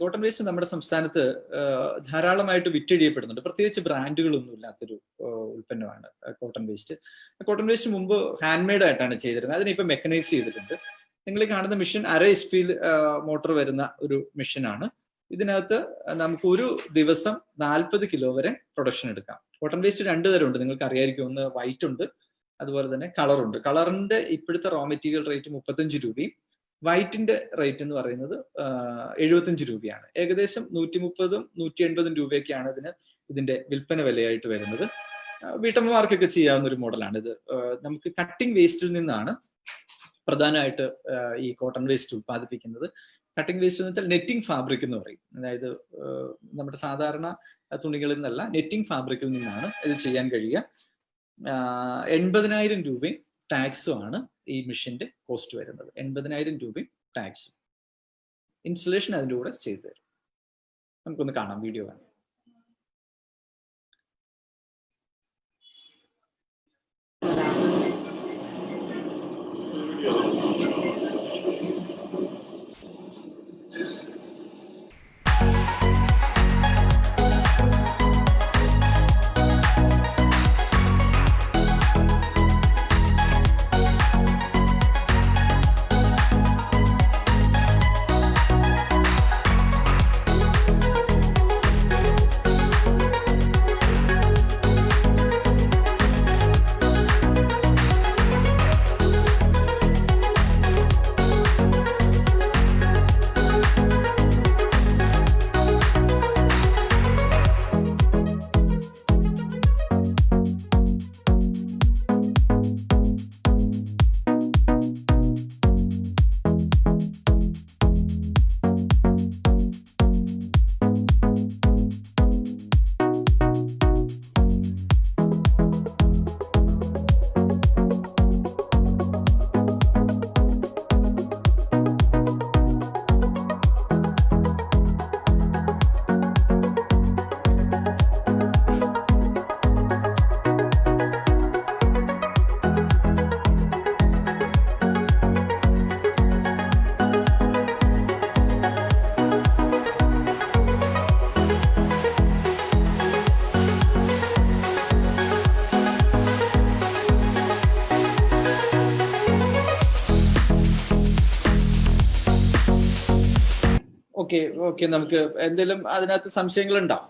Cotton waste നമ്മുടെ സംസ്ഥാനത്ത് ധാരാളമായിട്ട് വിറ്റഴിയപ്പെടുന്നുണ്ട്. പ്രത്യേകിച്ച് ബ്രാൻഡുകളൊന്നും ഇല്ലാത്തൊരു ഉൽപ്പന്നമാണ് കോട്ടൺ വേസ്റ്റ്. കോട്ടൺ വേസ്റ്റ് മുമ്പ് ഹാൻഡ് മെയ്ഡ് ആയിട്ടാണ് ചെയ്തിരുന്നത്. അതിനിപ്പോൾ മെക്കനൈസ് ചെയ്തിട്ടുണ്ട്. നിങ്ങൾ കാണുന്ന മെഷീൻ 1.5 HP മോട്ടോർ വരുന്ന ഒരു മെഷീനാണ്. ഇതിനകത്ത് നമുക്ക് ഒരു ദിവസം 40 കിലോ വരെ പ്രൊഡക്ഷൻ എടുക്കാം. കോട്ടൺ വേസ്റ്റ് 2 തരമുണ്ട്, നിങ്ങൾക്ക് അറിയായിരിക്കും. ഒന്ന് വൈറ്റ് ഉണ്ട്, അതുപോലെ തന്നെ കളറുണ്ട്. കളറിന്റെ ഇപ്പോഴത്തെ റോ മെറ്റീരിയൽ റേറ്റ് 35 രൂപയും വൈറ്റിന്റെ റേറ്റ് എന്ന് പറയുന്നത് 75 രൂപയാണ്. ഏകദേശം 130-180 രൂപയൊക്കെയാണ് ഇതിന്റെ വിൽപ്പന വിലയായിട്ട് വരുന്നത്. വീട്ടമ്മമാർക്കൊക്കെ ചെയ്യാവുന്ന ഒരു മോഡലാണ് ഇത്. നമുക്ക് കട്ടിംഗ് വേസ്റ്റിൽ നിന്നാണ് പ്രധാനമായിട്ട് ഈ കോട്ടൺ വേസ്റ്റ് ഉത്പാദിപ്പിക്കുന്നത്. കട്ടിംഗ് വേസ്റ്റ് എന്ന് വെച്ചാൽ നെറ്റിംഗ് ഫാബ്രിക് എന്ന് പറയും. അതായത് നമ്മുടെ സാധാരണ തുണികളിൽ നിന്നല്ല, നെറ്റിംഗ് ഫാബ്രിക്കിൽ നിന്നാണ് ഇത് ചെയ്യാൻ കഴിയുക. 80,000 രൂപയും ടാക്സും ആണ് ഈ മെഷീന്റെ കോസ്റ്റ് വരുന്നത്. 80,000 രൂപയും ടാക്സും. ഇൻസ്റ്റലേഷൻ അതിൻ്റെ കൂടെ ചെയ്തു തരും. നമുക്കൊന്ന് കാണാം, വീഡിയോ കാണാം. ഓക്കെ, നമുക്ക് എന്തെങ്കിലും അതിനകത്ത് സംശയങ്ങൾ ഉണ്ടാവും?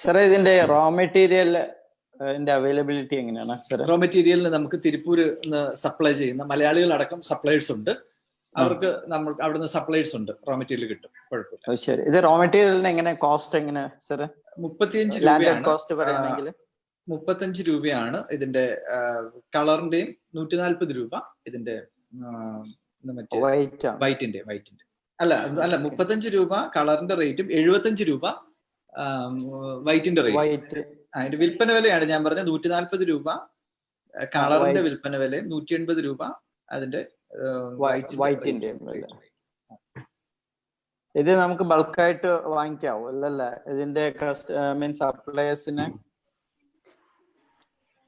സാറേ, ഇതിന്റെ റോ മെറ്റീരിയലിന്റെ അവൈലബിലിറ്റി എങ്ങനെയാണ് സാർ? റോ മെറ്റീരിയലിന് നമുക്ക് തിരുപ്പൂര് സപ്ലൈ ചെയ്യുന്ന മലയാളികൾ അടക്കം സപ്ലൈസ് ഉണ്ട്. അവർക്ക് നമ്മൾ അവിടുന്ന് സപ്ലൈസ് ഉണ്ട്, റോ മെറ്റീരിയൽ കിട്ടും, കുഴപ്പമില്ല. ശരി. ഇത് റോ മെറ്റീരിയലിന് എങ്ങനെ കോസ്റ്റ് എങ്ങനെ സാർ? 35 രൂപയാണ് കോസ്റ്റ് പറയുകയാണെങ്കിൽ. 35 രൂപയാണ് ഇതിന്റെ കളറിന്റെയും. 140 രൂപ ഇതിന്റെ വൈറ്റിന്റെ അല്ല 35 രൂപ കളറിന്റെ റേറ്റും 75 രൂപ വൈറ്റിന്റെ റേറ്റ്. അതിന്റെ വിൽപ്പന വിലയാണ് ഞാൻ പറഞ്ഞത്. 140 രൂപ കളറിന്റെ വിൽപ്പന വിലയും 180 രൂപ അതിന്റെ വൈറ്റിന്റെ. ഇത് നമുക്ക് ബൾക്കായിട്ട് വാങ്ങിക്കാവോ? അല്ലല്ല, ഇതിന്റെ മീൻസ്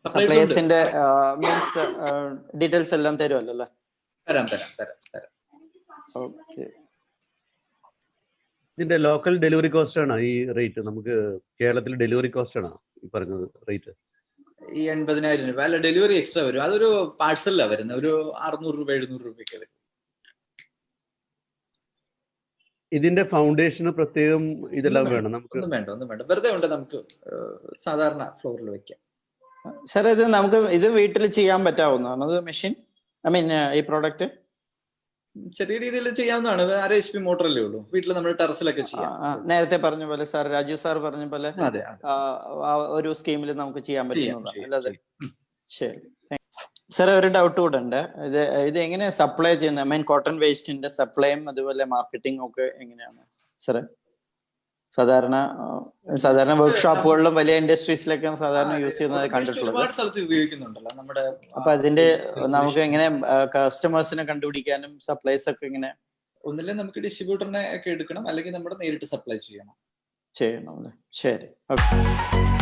സപ്ലൈസിന്റെ മീൻസ് ഡീറ്റെയിൽസ് എല്ലാം തരുമല്ലോ അല്ലേ? തരാം. ഓക്കെ. ഇതിന്റെ ലോക്കൽ ഡെലിവറി കോസ്റ്റ് ആണ് ഈ റേറ്റ്? നമുക്ക് കേരളത്തിൽ ഡെലിവറി കോസ്റ്റ് ആണ് ഈ പറഞ്ഞത് റേറ്റ്? ഈ 80,000 രൂപ അല്ല, ഡെലിവറി എക്സ്ട്രാ വരും. അതൊരു പാഴ്സലാണ് വരുന്നത്. ഒരു 600 രൂപ 700 രൂപയ്ക്ക് വരും. ഇതിന്റെ ഫൗണ്ടേഷന് പ്രത്യേകം ഇതെല്ലാം വേണം? നമുക്ക് ഒന്നും വേണ്ട, വെറുതെ ഉണ്ട്. നമുക്ക് സാധാരണ ഫ്ലോറിൽ വെക്കാം. സാർ, ഇത് വീട്ടിൽ ചെയ്യാൻ പറ്റാവുന്നതാണ് മെഷീൻ? ഐ മീൻ ഈ പ്രോഡക്റ്റ് ചെറിയ രീതിയിൽ ചെയ്യാവുന്നതാണ്. 1.5 HP മോട്ടറല്ലേ ഉള്ളൂ. വീട്ടിൽ നമ്മൾ ടെറസിലൊക്കെ ചെയ്യാം. നേരത്തെ പറഞ്ഞ പോലെ സാർ, രാജീവ് സാർ പറഞ്ഞ പോലെ ഒരു സ്കീമിൽ നമുക്ക് ചെയ്യാൻ പറ്റുന്നതാണ് അല്ലാതെ. ശരി സാർ, ഒരു ഡൗട്ട് കൂടെ ഉണ്ട്. ഇത് എങ്ങനെ സപ്ലൈ ചെയ്യുന്നത്? ഐ മീൻ കോട്ടൺ വേസ്റ്റിന്റെ സപ്ലൈയും അതുപോലെ മാർക്കറ്റിംഗ് ഒക്കെ എങ്ങനെയാണ് സാറേ? സാധാരണ വർക്ക്ഷോപ്പുകളിലും വലിയ ഇൻഡസ്ട്രീസിലൊക്കെ സാധാരണ യൂസ് ചെയ്യുന്നത് കണ്ടിട്ടുള്ളത്. അപ്പൊ അതിന്റെ നമുക്ക് എങ്ങനെ കസ്റ്റമേഴ്സിനെ കണ്ടുപിടിക്കാനും സപ്ലൈസ് ഒക്കെ എങ്ങനെ? ഒന്നില്ലേ നമുക്ക് ഡിസ്ട്രിബ്യൂട്ടറിനെ ഒക്കെ എടുക്കണം, അല്ലെങ്കിൽ നമ്മുടെ നേരിട്ട് സപ്ലൈ ചെയ്യണം. അല്ലേ? ശരി, ഓക്കെ.